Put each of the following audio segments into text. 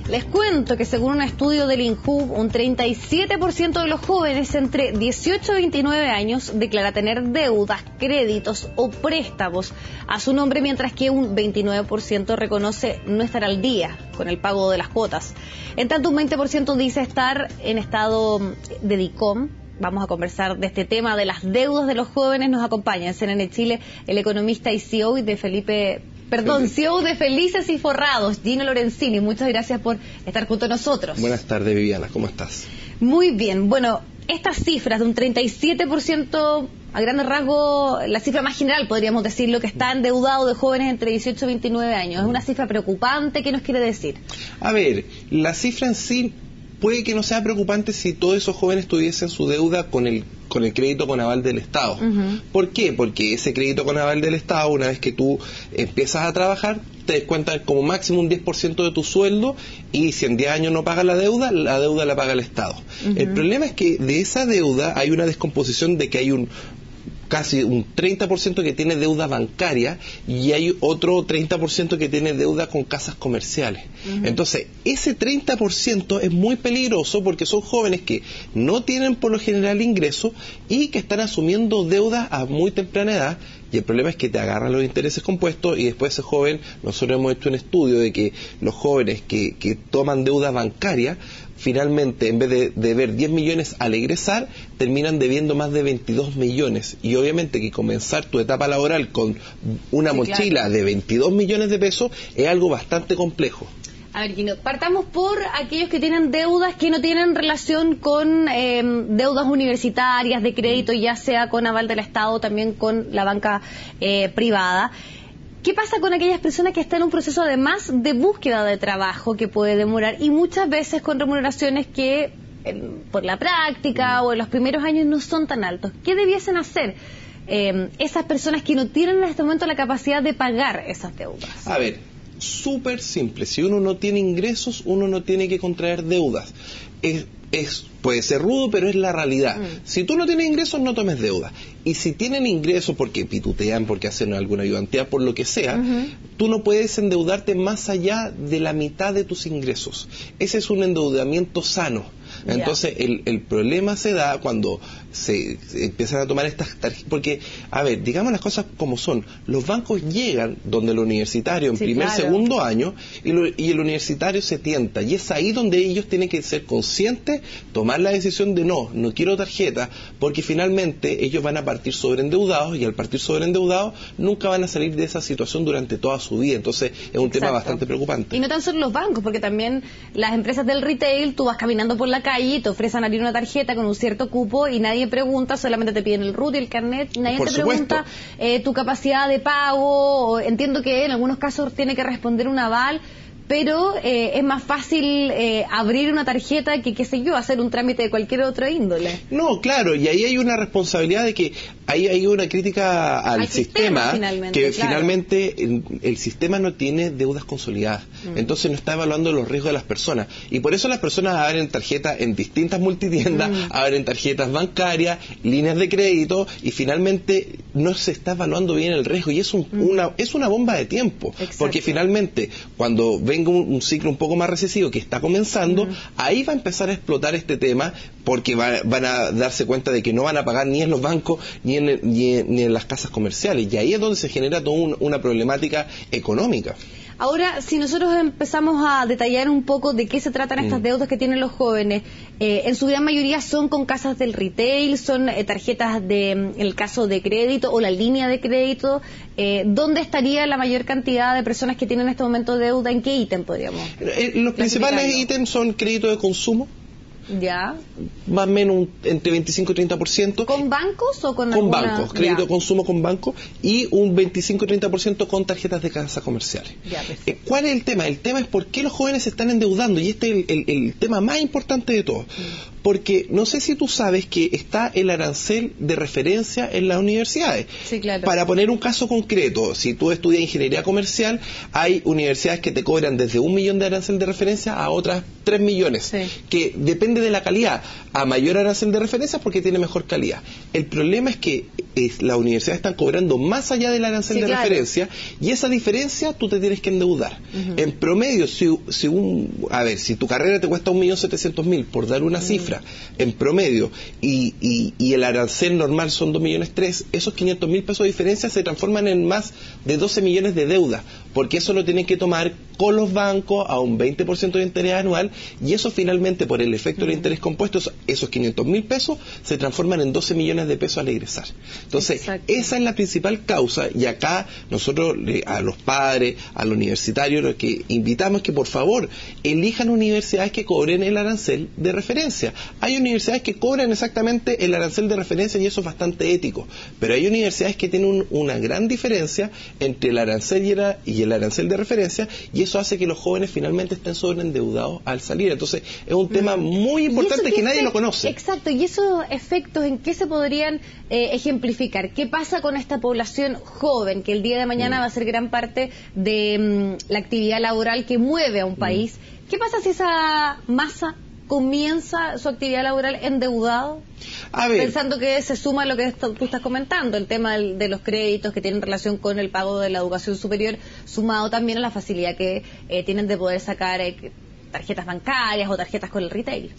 Les cuento que según un estudio del INJUV, un 37% de los jóvenes entre 18 y 29 años declara tener deudas, créditos o préstamos a su nombre, mientras que un 29% reconoce no estar al día con el pago de las cuotas. En tanto, un 20% dice estar en estado de DICOM. Vamos a conversar de este tema de las deudas de los jóvenes. Nos acompaña en CNN Chile el economista y CEO de CEO de Felices y Forrados, Gino Lorenzini. Muchas gracias por estar junto a nosotros. Buenas tardes, Viviana, ¿cómo estás? Muy bien. Bueno, estas cifras de un 37%, a grandes rasgos, la cifra más general, podríamos decirlo, que está endeudado de jóvenes entre 18 y 29 años. ¿Es una cifra preocupante? ¿Qué nos quiere decir? A ver, la cifra en sí puede que no sea preocupante si todos esos jóvenes tuviesen su deuda con el crédito con aval del Estado. ¿Por qué? Porque ese crédito con aval del Estado, una vez que tú empiezas a trabajar, te descuentan como máximo un 10% de tu sueldo, y si en 10 años no pagas la deuda la paga el Estado. El problema es que de esa deuda hay una descomposición de que hay casi un 30% que tiene deuda bancaria y hay otro 30% que tiene deuda con casas comerciales. Entonces, ese 30% es muy peligroso porque son jóvenes que no tienen por lo general ingresos y que están asumiendo deudas a muy temprana edad. Y el problema es que te agarran los intereses compuestos y después ese joven, nosotros hemos hecho un estudio de que los jóvenes que toman deuda bancaria, finalmente en vez de deber 10 millones al egresar, terminan debiendo más de 22 millones. Y obviamente que comenzar tu etapa laboral con una mochila de 22 millones de pesos es algo bastante complejo. A ver, Gino, partamos por aquellos que tienen deudas que no tienen relación con deudas universitarias, de crédito, ya sea con aval del Estado o también con la banca privada. ¿Qué pasa con aquellas personas que están en un proceso además de búsqueda de trabajo que puede demorar y muchas veces con remuneraciones que por la práctica o en los primeros años no son tan altos? ¿Qué debiesen hacer esas personas que no tienen en este momento la capacidad de pagar esas deudas? A ver, súper simple. Si uno no tiene ingresos, uno no tiene que contraer deudas. Puede ser rudo, pero es la realidad. Si tú no tienes ingresos, no tomes deuda. Y si tienen ingresos porque pitutean, porque hacen alguna ayudantía, por lo que sea, tú no puedes endeudarte más allá de la mitad de tus ingresos. Ese es un endeudamiento sano. Entonces, el problema se da cuando se empiezan a tomar estas tarjetas, porque, a ver, digamos las cosas como son. Los bancos llegan donde el universitario en segundo año, y el universitario se tienta, y es ahí donde ellos tienen que ser conscientes, tomar la decisión de no quiero tarjeta, porque finalmente ellos van a partir sobreendeudados, y al partir sobreendeudados nunca van a salir de esa situación durante toda su vida. Entonces, es un tema bastante preocupante. Y no tan solo los bancos, porque también las empresas del retail, tú vas caminando por la calle, te ofrecen abrir una tarjeta con un cierto cupo y nadie pregunta, solamente te piden el RUT y el carnet, nadie te pregunta tu capacidad de pago. Entiendo que en algunos casos tiene que responder un aval, pero es más fácil abrir una tarjeta que, qué sé yo, hacer un trámite de cualquier otra índole. No, claro, y ahí hay una responsabilidad de que ahí hay una crítica al sistema que finalmente el sistema no tiene deudas consolidadas, entonces no está evaluando los riesgos de las personas, y por eso las personas abren tarjetas en distintas multitiendas, abren tarjetas bancarias, líneas de crédito, y finalmente no se está evaluando bien el riesgo, y es una bomba de tiempo. Porque finalmente cuando venga un ciclo un poco más recesivo que está comenzando, ahí va a empezar a explotar este tema, porque van a darse cuenta de que no van a pagar ni en los bancos ni en las casas comerciales, y ahí es donde se genera toda una problemática económica. Ahora, si nosotros empezamos a detallar un poco de qué se tratan estas deudas que tienen los jóvenes, en su gran mayoría son con casas del retail, son tarjetas en el caso de crédito o la línea de crédito. ¿Dónde estaría la mayor cantidad de personas que tienen en este momento deuda? ¿En qué ítem podríamos? Los principales ítems son crédito de consumo. Ya. Más o menos entre 25 y 30%. ¿Con bancos o con alguna? Con bancos, crédito de consumo con bancos, y un 25 y 30% con tarjetas de casas comerciales. Ya, ¿cuál es el tema? El tema es por qué los jóvenes se están endeudando, y este es el tema más importante de todo. Porque no sé si tú sabes que está el arancel de referencia en las universidades. Sí, claro. Para poner un caso concreto, si tú estudias ingeniería comercial, hay universidades que te cobran desde 1 millón de arancel de referencia a otras 3 millones, que depende de la calidad. A mayor arancel de referencia porque tiene mejor calidad. El problema es que las universidades están cobrando más allá del arancel de referencia, y esa diferencia tú te tienes que endeudar. En promedio, si tu carrera te cuesta 1.700.000, por dar una cifra, en promedio, y el arancel normal son 2.3 millones, esos 500.000 pesos de diferencia se transforman en más de 12 millones de deuda, porque eso lo tienen que tomar con los bancos a un 20% de interés anual, y eso finalmente, por el efecto del interés compuesto, esos 500.000 pesos se transforman en 12 millones de pesos al egresar. Entonces, esa es la principal causa, y acá nosotros a los padres, a los universitarios, lo que invitamos es que por favor elijan universidades que cobren el arancel de referencia. Hay universidades que cobran exactamente el arancel de referencia y eso es bastante ético, pero hay universidades que tienen una gran diferencia entre el arancel y el arancel de referencia, y eso hace que los jóvenes finalmente estén sobreendeudados al salir. Entonces es un tema muy importante que nadie lo conoce. Exacto, y esos efectos, ¿en qué se podrían ejemplificar? ¿Qué pasa con esta población joven que el día de mañana va a ser gran parte de la actividad laboral que mueve a un país? ¿Qué pasa si esa masa comienza su actividad laboral endeudado? Pensando que se suma lo que tú estás comentando, el tema de los créditos que tienen relación con el pago de la educación superior, sumado también a la facilidad que tienen de poder sacar tarjetas bancarias o tarjetas con el retail.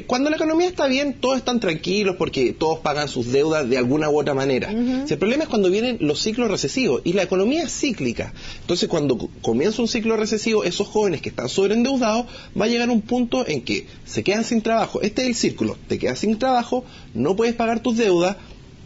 Cuando la economía está bien, todos están tranquilos porque todos pagan sus deudas de alguna u otra manera. El problema es cuando vienen los ciclos recesivos, y la economía es cíclica. Entonces, cuando comienza un ciclo recesivo, esos jóvenes que están sobreendeudados, va a llegar un punto en que se quedan sin trabajo. Este es el círculo: te quedas sin trabajo, no puedes pagar tus deudas,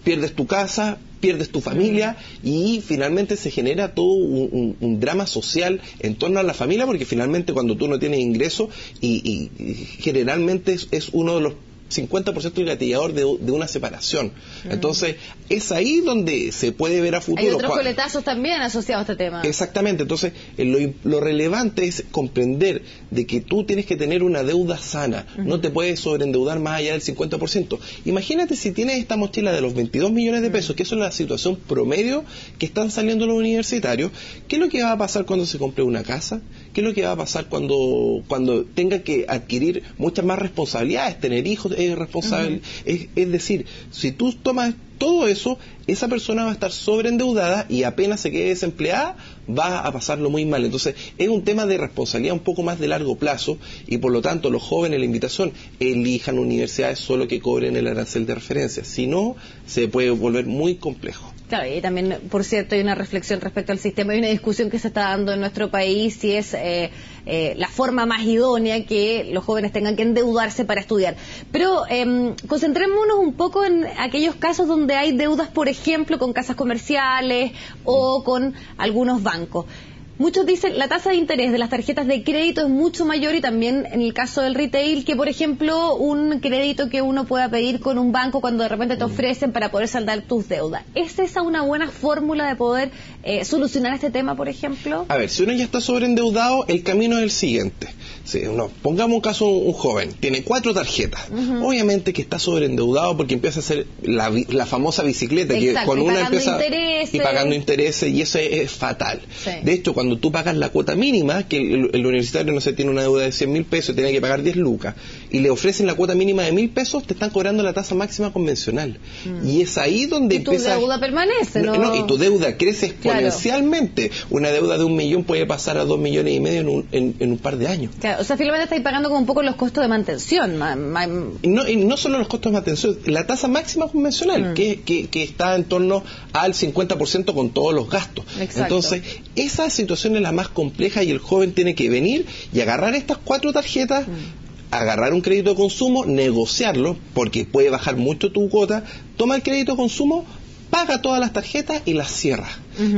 pierdes tu casa, pierdes tu familia, y finalmente se genera todo un drama social en torno a la familia, porque finalmente cuando tú no tienes ingresos, y generalmente es uno de los 50% el gatillador de una separación. Entonces, es ahí donde se puede ver a futuro. Hay otros coletazos también asociados a este tema. Exactamente. Entonces, lo relevante es comprender de que tú tienes que tener una deuda sana. No te puedes sobreendeudar más allá del 50%. Imagínate si tienes esta mochila de los 22 millones de pesos, que eso es la situación promedio que están saliendo los universitarios. ¿Qué es lo que va a pasar cuando se compre una casa? ¿Qué es lo que va a pasar cuando tenga que adquirir muchas más responsabilidades, tener hijos? Es responsable. Es decir, si tú tomas todo eso, esa persona va a estar sobreendeudada, y apenas se quede desempleada va a pasarlo muy mal. Entonces es un tema de responsabilidad un poco más de largo plazo, y por lo tanto los jóvenes, la invitación, elijan universidades solo que cobren el arancel de referencia, si no se puede volver muy complejo. Claro, y también, por cierto, hay una reflexión respecto al sistema, hay una discusión que se está dando en nuestro país si es la forma más idónea que los jóvenes tengan que endeudarse para estudiar. Pero concentrémonos un poco en aquellos casos donde hay deudas, por ejemplo, con casas comerciales o con algunos bancos. Muchos dicen la tasa de interés de las tarjetas de crédito es mucho mayor, y también en el caso del retail, que por ejemplo un crédito que uno pueda pedir con un banco cuando de repente te ofrecen para poder saldar tus deudas. ¿Es esa una buena fórmula de poder solucionar este tema, por ejemplo? Si uno ya está sobreendeudado, el camino es el siguiente. Pongamos un caso, un joven tiene 4 tarjetas. Obviamente que está sobreendeudado porque empieza a hacer la famosa bicicleta. Exacto, que cuando uno empieza intereses. Y pagando intereses, y eso es fatal. De hecho, cuando tú pagas la cuota mínima, que el universitario, no sé, tiene una deuda de 100.000 pesos y tiene que pagar 10 lucas, y le ofrecen la cuota mínima de 1.000 pesos, te están cobrando la tasa máxima convencional. Y es ahí donde empieza... Y tu deuda permanece, ¿no? Y tu deuda crece exponencialmente. Claro. Una deuda de 1 millón puede pasar a 2,5 millones en un par de años. Claro, o sea, finalmente estáis pagando como un poco los costos de mantención. Y no solo los costos de mantención, la tasa máxima convencional, que está en torno al 50% con todos los gastos. Exacto. Entonces, esa situación es la más compleja, y el joven tiene que venir y agarrar estas 4 tarjetas, agarrar un crédito de consumo, negociarlo, porque puede bajar mucho tu cuota, toma el crédito de consumo, paga todas las tarjetas y las cierra.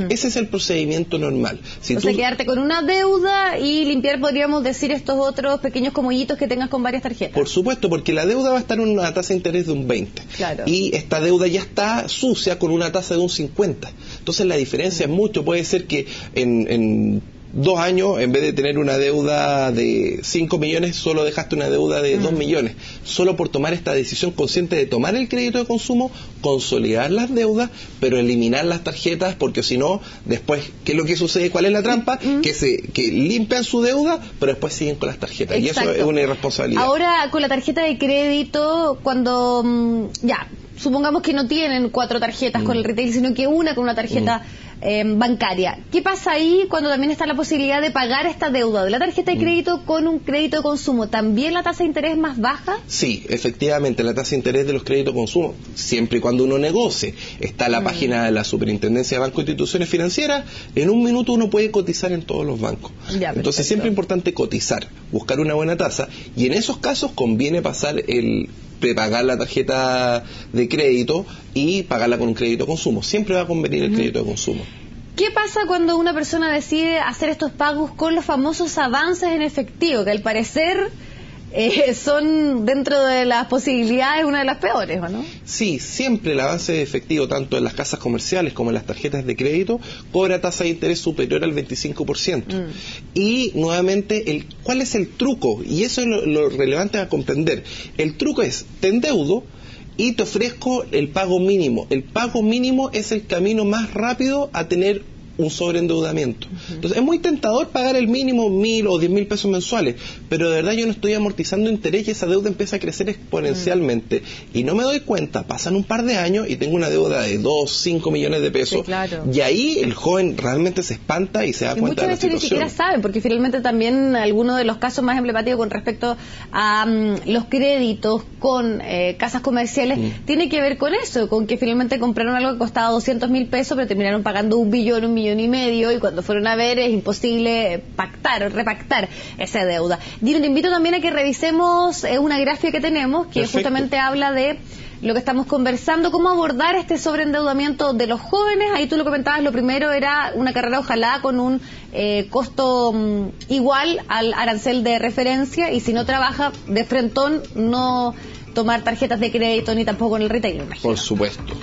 Ese es el procedimiento normal. O sea, quedarte con una deuda y limpiar, podríamos decir, estos otros pequeños comollitos que tengas con varias tarjetas. Por supuesto, porque la deuda va a estar en una tasa de interés de un 20. Claro. Y esta deuda ya está sucia con una tasa de un 50. Entonces la diferencia es mucho. Puede ser que en 2 años, en vez de tener una deuda de 5 millones, solo dejaste una deuda de 2 millones. Solo por tomar esta decisión consciente de tomar el crédito de consumo, consolidar las deudas, pero eliminar las tarjetas, porque si no, después, ¿qué es lo que sucede? ¿Cuál es la trampa? Que limpian su deuda, pero después siguen con las tarjetas. Exacto. Y eso es una irresponsabilidad. Ahora, con la tarjeta de crédito, cuando supongamos que no tienen 4 tarjetas con el retail, sino que una con una tarjeta bancaria. ¿Qué pasa ahí cuando también está la posibilidad de pagar esta deuda de la tarjeta de crédito con un crédito de consumo? ¿También la tasa de interés es más baja? Sí, efectivamente, la tasa de interés de los créditos de consumo, siempre y cuando uno negocie. Está la página de la Superintendencia de Bancos e Instituciones Financieras. En un minuto uno puede cotizar en todos los bancos. Entonces siempre es importante cotizar, buscar una buena tasa, y en esos casos conviene pasar prepagar la tarjeta de crédito y pagarla con un crédito de consumo. Siempre va a convenir el crédito de consumo. ¿Qué pasa cuando una persona decide hacer estos pagos con los famosos avances en efectivo, que al parecer son, dentro de las posibilidades, una de las peores, ¿o no? Sí, siempre el avance de efectivo, tanto en las casas comerciales como en las tarjetas de crédito, cobra tasa de interés superior al 25%. Y nuevamente, ¿cuál es el truco? Y eso es lo relevante a comprender. El truco es, te endeudo y te ofrezco el pago mínimo. El pago mínimo es el camino más rápido a tener un sobreendeudamiento. Entonces es muy tentador pagar el mínimo 1.000 o 10.000 pesos mensuales, pero de verdad yo no estoy amortizando interés y esa deuda empieza a crecer exponencialmente y no me doy cuenta, pasan un par de años y tengo una deuda de 2, 5 millones de pesos. Sí, claro. Y ahí el joven realmente se espanta y se da cuenta de la situación. Muchas veces ni siquiera saben, porque finalmente también algunos de los casos más emblemáticos con respecto a los créditos con casas comerciales tiene que ver con eso, con que finalmente compraron algo que costaba 200.000 pesos pero terminaron pagando 1 billón, 1,5 millones, y cuando fueron a ver es imposible pactar o repactar esa deuda. Dino, te invito también a que revisemos una gráfica que tenemos que justamente habla de lo que estamos conversando, cómo abordar este sobreendeudamiento de los jóvenes. Ahí tú lo comentabas, lo primero era una carrera ojalá con un costo igual al arancel de referencia, y si no trabaja de frentón, no tomar tarjetas de crédito ni tampoco en el retail, me imagino. Por supuesto.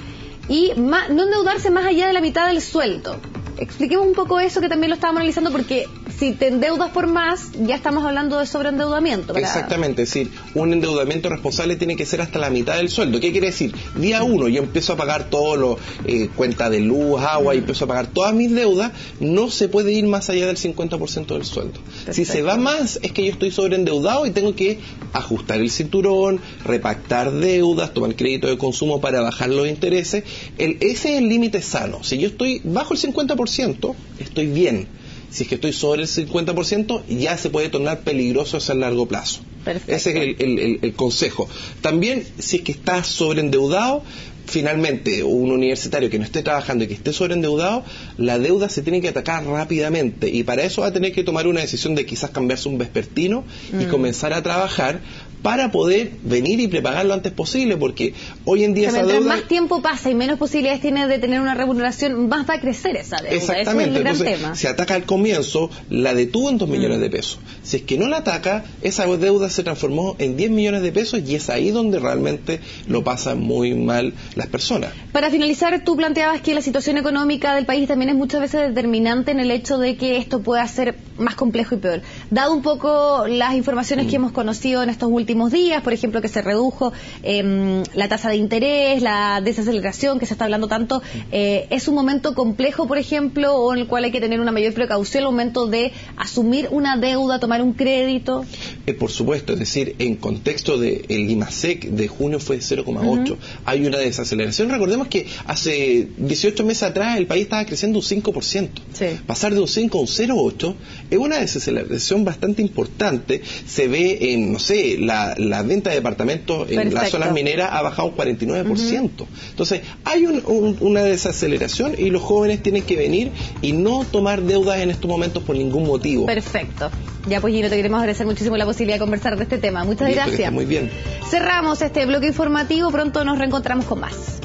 Y no endeudarse más allá de la mitad del sueldo. Expliquemos un poco eso, que también lo estábamos analizando, porque si te endeudas por más, ya estamos hablando de sobreendeudamiento. Exactamente, es decir, un endeudamiento responsable tiene que ser hasta la mitad del sueldo. ¿Qué quiere decir? Día 1 yo empiezo a pagar todo lo cuenta de luz, agua, y empiezo a pagar todas mis deudas, no se puede ir más allá del 50% del sueldo. Perfecto. Si se va más, es que yo estoy sobreendeudado y tengo que ajustar el cinturón, repactar deudas, tomar crédito de consumo para bajar los intereses. Ese es el límite sano. Si yo estoy bajo el 50%, estoy bien. Si es que estoy sobre el 50%, ya se puede tornar peligroso hacia el largo plazo. Perfecto. Ese es el consejo. También, si es que estás sobreendeudado, finalmente, un universitario que no esté trabajando y que esté sobreendeudado, la deuda se tiene que atacar rápidamente, y para eso va a tener que tomar una decisión de quizás cambiarse un vespertino y comenzar a trabajar para poder venir y prepagar lo antes posible, porque hoy en día esa deuda... Mientras más tiempo pasa y menos posibilidades tiene de tener una remuneración, más va a crecer esa deuda. Exactamente. Ese es el gran Entonces, tema. se ataca al comienzo, la detuvo en 2 millones de pesos. Si es que no la ataca, esa deuda se transformó en 10 millones de pesos, y es ahí donde realmente lo pasan muy mal las personas. Para finalizar, tú planteabas que la situación económica del país también es muchas veces determinante en el hecho de que esto pueda ser más complejo y peor. Dado un poco las informaciones que hemos conocido en estos últimos días, por ejemplo, que se redujo la tasa de interés, la desaceleración que se está hablando tanto, es un momento complejo, por ejemplo, o en el cual hay que tener una mayor precaución al momento de asumir una deuda, tomar un crédito. Por supuesto, es decir, en contexto del IMASEC de junio fue 0,8. Hay una desaceleración. Recordemos que hace 18 meses atrás el país estaba creciendo un 5%. Sí. Pasar de un 5 a un 0,8 es una desaceleración bastante importante. Se ve en, no sé, la venta de departamentos en las zonas mineras ha bajado un 49%. Entonces, hay una desaceleración, y los jóvenes tienen que venir y no tomar deudas en estos momentos por ningún motivo. Perfecto. Ya, pues, Gino, te queremos agradecer muchísimo la posibilidad de conversar de este tema. Muchas gracias. Muy bien. Cerramos este bloque informativo. Pronto nos reencontramos con más.